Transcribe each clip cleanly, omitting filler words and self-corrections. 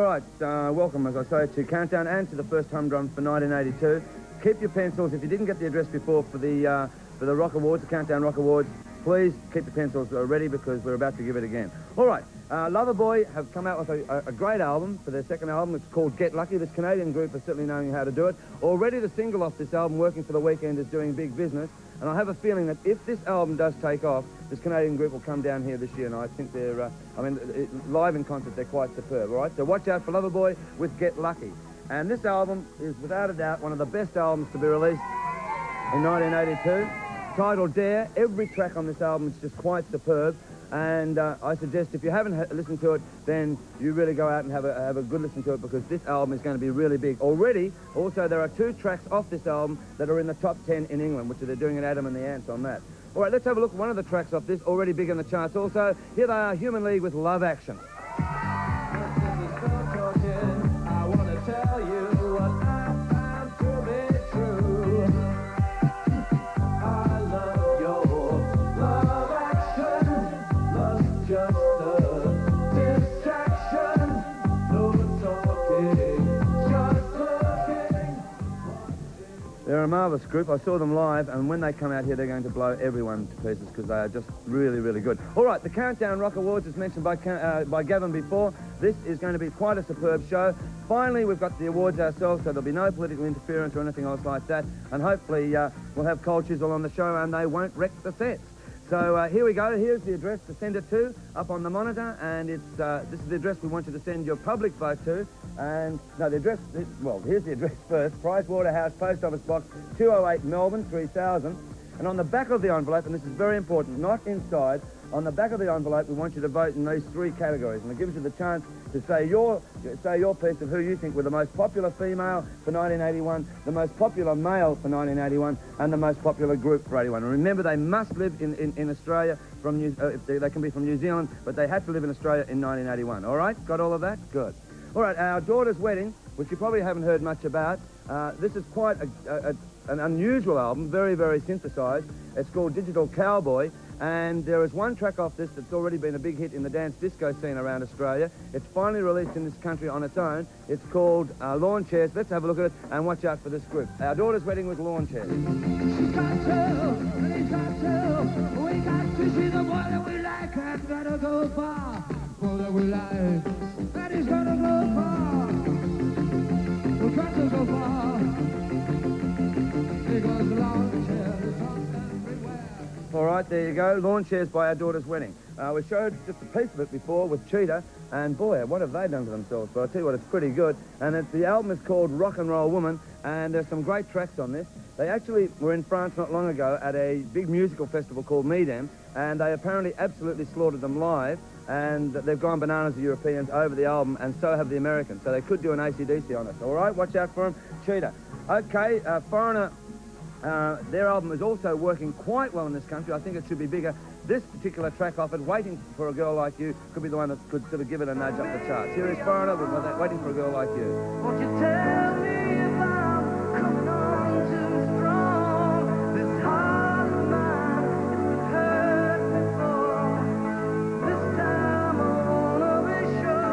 right, welcome, as I say, to Countdown and to the first Humdrum for 1982. Keep your pencils. If you didn't get the address before for the Rock Awards, the Countdown Rock Awards, please keep the pencils ready because we're about to give it again. All right, Loverboy have come out with a great album for their second album. It's called Get Lucky. This Canadian group is certainly knowing how to do it. Already the single off this album, Working for the Weekend, is doing big business. And I have a feeling that if this album does take off, this Canadian group will come down here this year. And I think they're, live in concert, they're quite superb, all right? So watch out for Loverboy with Get Lucky. And this album is, without a doubt, one of the best albums to be released in 1982. Titled Dare. Every track on this album is just quite superb. And I suggest if you haven't listened to it, then you really go out and have a good listen to it because this album is going to be really big. Already, also, there are 2 tracks off this album that are in the top 10 in England, which they're doing at Adam and the Ants on that. All right, let's have a look at one of the tracks off this, already big in the charts also. Here they are, Human League with Love Action. I want to tell you what I found to be true. I love your love action. Love's just a distraction. No talking, just looking. They're a marvellous group. I saw them live, and when they come out here, they're going to blow everyone to pieces because they are just really, really good. All right, the Countdown Rock Awards, as mentioned by Gavin before, this is going to be quite a superb show. Finally, we've got the awards ourselves, so there'll be no political interference or anything else like that, and hopefully we'll have Cold Chisel on the show, and they won't wreck the sets. So here we go. Here's the address to send it to, up on the monitor, and it's this is the address we want you to send your public vote to. And no, the address, well, here's the address first. Price Waterhouse, Post Office Box 208, Melbourne, 3000. And on the back of the envelope, and this is very important, not inside, on the back of the envelope, we want you to vote in these 3 categories, and it gives you the chance to say your piece of who you think were the most popular female for 1981, the most popular male for 1981, and the most popular group for 81. And remember, they must live in Australia. They can be from New Zealand, but they had to live in Australia in 1981. All right, got all of that? Good. All right, our daughter's wedding, which you probably haven't heard much about. This is quite an unusual album, very, very synthesized. It's called Digital Cowboy. And there is one track off this that's already been a big hit in the dance disco scene around Australia. It's finally released in this country on its own. It's called Lawn Chairs. Let's have a look at it and watch out for this group. Our daughter's wedding with Lawn Chairs. She's got to, he's got to. We got to see the boy that we like. That's gotta go far. Boy that we like. That is gotta go far. We got to go far. Because Lawn Chairs are everywhere. All right, there you go. Lawn Chairs by Our Daughter's Wedding. We showed just a piece of it before with Cheetah, and boy, what have they done to themselves? But I'll tell you what, it's pretty good. And the album is called Rock and Roll Woman, and there's some great tracks on this. They actually were in France not long ago at a big musical festival called Midem, and they apparently absolutely slaughtered them live, and they've gone bananas, the Europeans, over the album, and so have the Americans. So they could do an AC/DC on us. All right, watch out for them. Cheetah. Okay, Foreigner. Their album is also working quite well in this country. I think it should be bigger. This particular track off it, Waiting for a Girl Like You, could be the one that could sort of give it a nudge up the charts. Here is Foreigner with Waiting for a Girl Like You. Won't you tell me if I'm coming on too strong? This heart of mine, it's been hurt before. This time I wanna be sure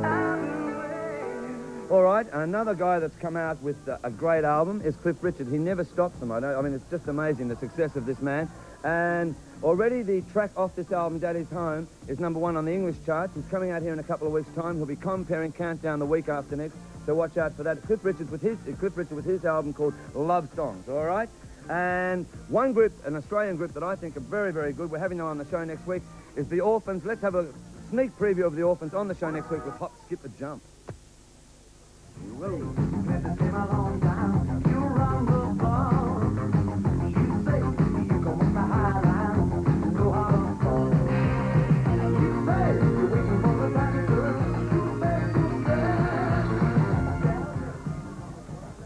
I've been waiting. All right, another guy that's come out with a great album is Cliff Richard. He never stops them. I mean, it's just amazing, the success of this man. And already the track off this album, Daddy's Home, is #1 on the English charts. He's coming out here in a couple of weeks' time. He'll be comparing Countdown the week after next, so watch out for that. Cliff Richard with his album called Love Songs, all right? And one group, an Australian group that I think are very, very good, we're having them on the show next week, is The Orphans. Let's have a sneak preview of The Orphans on the show next week with Hop, Skip, a Jump. You will.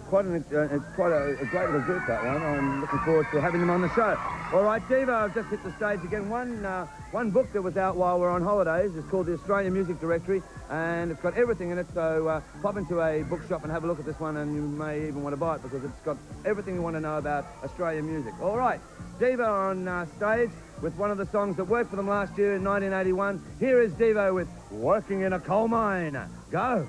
Quite an it's quite a great little group, that one. I'm looking forward to having them on the show. All right, Devo, I've just hit the stage again. One book that was out while we're on holidays is called the Australian Music Directory, and it's got everything in it, so pop into a bookshop and have a look at this one, and you may even want to buy it because it's got everything you want to know about Australian music. All right, Devo on stage with one of the songs that worked for them last year in 1981. Here is Devo with Working in a Coal Mine. Go!